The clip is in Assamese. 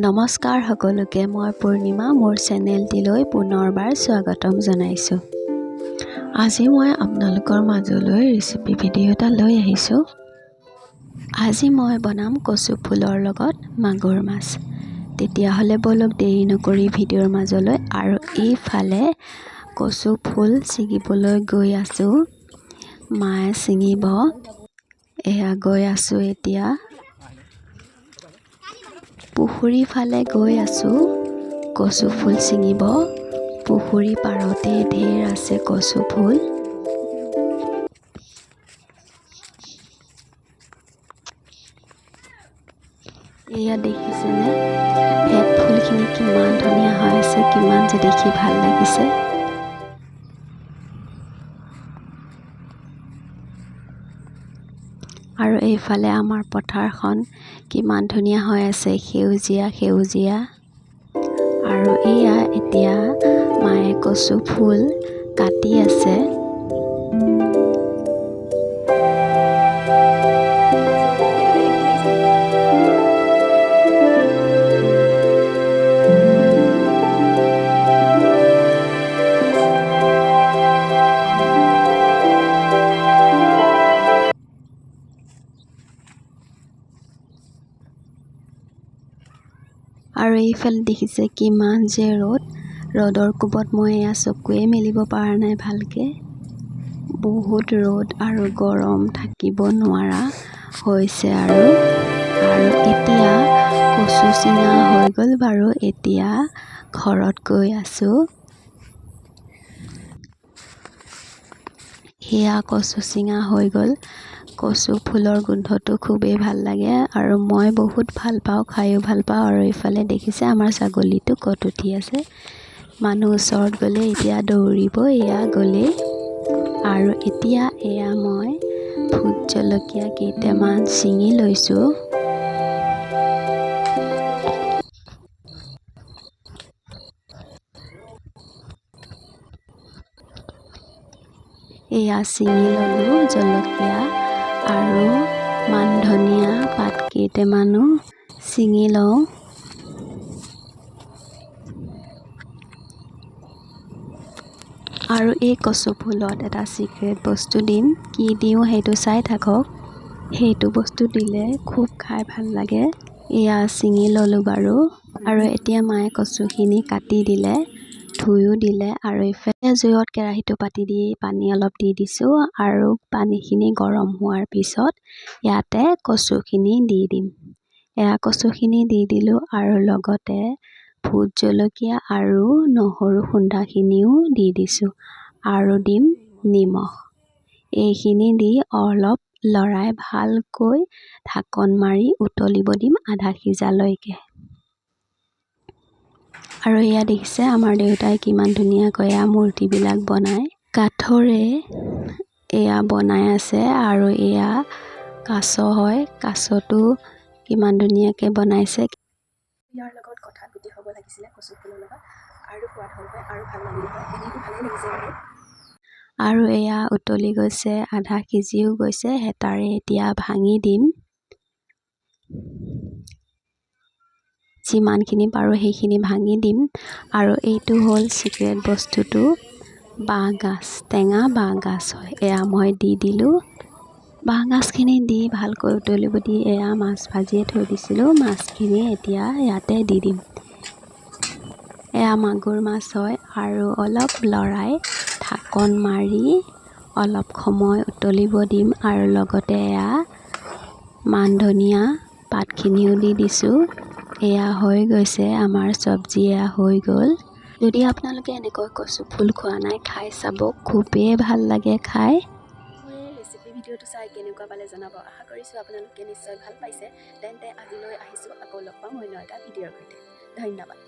নমস্কাৰ সকলোকে, মই পূৰ্ণিমা মোৰ চেনেলটিলৈ পুনৰবাৰ স্বাগতম জনাইছোঁ। আজি মই আপোনালোকৰ মাজলৈ ৰেচিপি ভিডিঅ' এটা লৈ আহিছোঁ। আজি মই বনাম কচু ফুলৰ লগত মাগুৰ মাছ। তেতিয়াহ'লে বলক দেৰি নকৰি ভিডিঅ'ৰ মাজলৈ। আৰু এইফালে কচু ফুল ছিঙিবলৈ গৈ আছোঁ। মায়ে ছিঙিব, এয়া গৈ আছোঁ এতিয়া। পুখুৰী ফালে গৈ আছোঁ কচু ফুল ছিঙিব। পুখুৰী পাৰতে ঢেৰ আছে কচু ফুল। এয়া দেখিছেনে, হেড ফুলখিনি কিমান ধুনীয়া হৈ আছে, কিমান যে দেখি ভাল লাগিছে। আৰু এইফালে আমাৰ পথাৰখন কিমান ধুনীয়া হৈ আছে, সেউজীয়া সেউজীয়া। আৰু এয়া এতিয়া মায়ে কচু ফুল কাটি আছে। আৰু এইফালে দেখিছে কিমান যে ৰ'দৰ কোবত মই এয়া চকুৱে মেলিব পৰা নাই ভালকে। বহুত ৰ'দ আৰু গৰম, থাকিব নোৱাৰা হৈছে। আৰু এতিয়া কচু চিঙা হৈ গ'ল বাৰু। এতিয়া ঘৰত গৈ আছোঁ। এয়া কচু চিঙা হৈ গ'ল। কচু ফুলৰ গোন্ধটো খুবেই ভাল লাগে আৰু মই বহুত ভাল পাওঁ, খায়ো ভাল পাওঁ। আৰু এইফালে দেখিছে আমাৰ ছাগলীটো ক'ত উঠি আছে। মানুহ ওচৰত গ'লে এতিয়া দৌৰিব, এয়া গ'লেই। আৰু এতিয়া এয়া মই ভোট জলকীয়া কেইটামান ছিঙি লৈছোঁ। এয়া ছিঙি ল'লোঁ জলকীয়া আৰু মান ধনিয়া পাত কেইটামানো ছিঙি লওঁ। আৰু এই কচু ফুলত এটা চিক্ৰেট বস্তু দিম, কি দিওঁ সেইটো চাই থাকক। সেইটো বস্তু দিলে খুব খাই ভাল লাগে। এয়া ছিঙি ল'লোঁ বাৰু। আৰু এতিয়া মায়ে কচুখিনি কাটি দিলে, ধুইও দিলে। আৰু ইফালে জুইত কেৰাহীটো পাতি দি পানী অলপ দি দিছোঁ। আৰু পানীখিনি গৰম হোৱাৰ পিছত ইয়াতে কচুখিনি দি দিম। এয়া কচুখিনি দি দিলোঁ আৰু লগতে ভোট জলকীয়া আৰু নহৰু খুন্দাখিনিও দি দিছোঁ। আৰু দিম নিমখ। এইখিনি দি অলপ লৰাই ভালকৈ ঢাকন মাৰি উতলিব দিম আধা সিজালৈকে। আৰু এয়া দেখিছে আমাৰ দেউতাই কিমান ধুনীয়াকৈ এয়া মূৰ্তিবিলাক বনায়। কাঠৰে এয়া বনাই আছে। আৰু এয়া কাছ হয়, কাছটো কিমান ধুনীয়াকৈ বনাইছে। ইয়াৰ লগত কঠাল গুটি হ'ব লাগিছিলে কচু ফুলৰ লগত, আৰু সোৱাদ হ'ল হয় আৰু ভাল লাগিল হয়। এনেইতো ভালেই লাগিছে বাৰু। আৰু এয়া উতলি গৈছে, আধা সিজিও গৈছে। হেতাৰে এতিয়া ভাঙি দিম। যিমানখিনি পাৰোঁ সেইখিনি ভাঙি দিম। আৰু এইটো হ'ল চিক্ৰেট বস্তুটো, বাঁহগাজ, টেঙা বাঁহগাজ হয়। এয়া মই দি দিলোঁ। বাঁহগাজখিনি দি ভালকৈ উতলিব দি এয়া মাছ ভাজিয়ে থৈ দিছিলোঁ। মাছখিনি এতিয়া ইয়াতে দি দিম। এয়া মাগুৰ মাছ হয়। আৰু অলপ লৰাই ঢাকন মাৰি অলপ সময় উতলিব দিম। আৰু লগতে এয়া মান ধনিয়া পাতখিনিও দি দিছোঁ। এয়া হৈ গৈছে আমাৰ চব্জি, এয়া হৈ গ'ল। যদি আপোনালোকে এনেকৈ কচু ফুল খোৱা নাই, খাই চাব, খুবেই ভাল লাগে খাই। ৰেচিপি ভিডিঅ'টো চাই কেনেকুৱা পালে জনাব। আশা কৰিছোঁ আপোনালোকে নিশ্চয় ভাল পাইছে। তেন্তে আজিলৈ আহিছোঁ, আকৌ লগ পাম অন্য এটা ভিডিঅ'ৰ সৈতে। ধন্যবাদ।